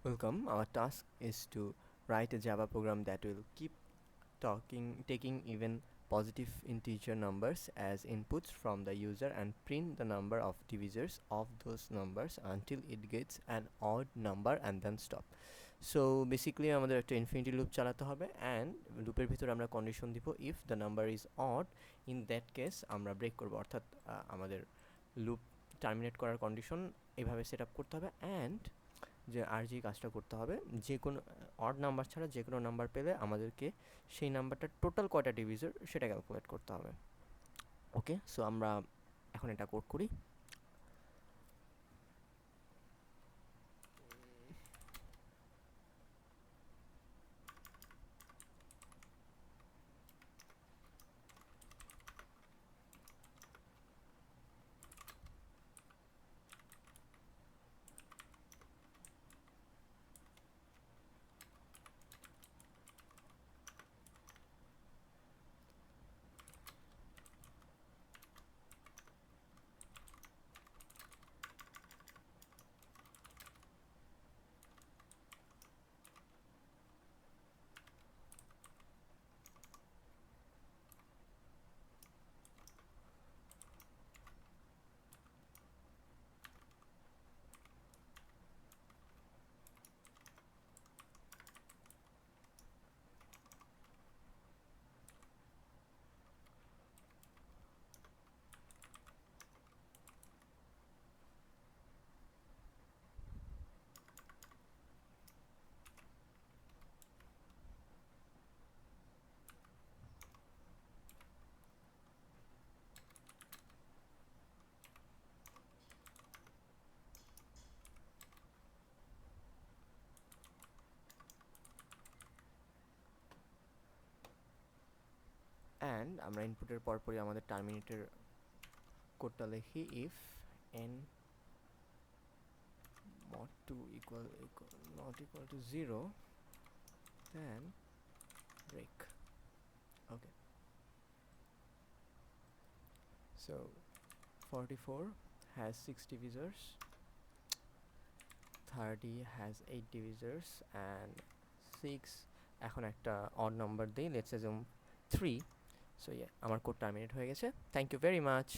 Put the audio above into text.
Welcome. Our task is to write a Java program that will keep taking even positive integer numbers as inputs from the user and print the number of divisors of those numbers until it gets an odd number and then stop. So basically আমাদের একটা infinity loop চালাতে হবে and লুপের ভিতরে আমরা condition দিব if the number is odd in that case আমরা break করব অর্থাৎ আমাদের লুপ টার্মিনেট করার কন্ডিশন এভাবে সেট আপ করতে হবে অ্যান্ড যে আর যে কাজটা করতে হবে যে কোনো অড নাম্বার ছাড়া যে কোনো নাম্বার পেলে আমাদেরকে সেই নাম্বারটার টোটাল কয়টা ডিভিজর সেটা ক্যালকুলেট করতে হবে। ওকে, সো আমরা এখন এটা কোড করি। অ্যান্ড আমরা ইনপুটের পরপরই আমাদের টার্মিনেটের কোডটা লিখি if n not to not equal to 0 then break. Okay, so 44 has 6 divisors, 30 has 8 divisors and 6 এখন একটা odd number দিই, let's assume 3. So yeah, আমার কোড টার্মিনেট হয়ে গেছে। Thank you very much.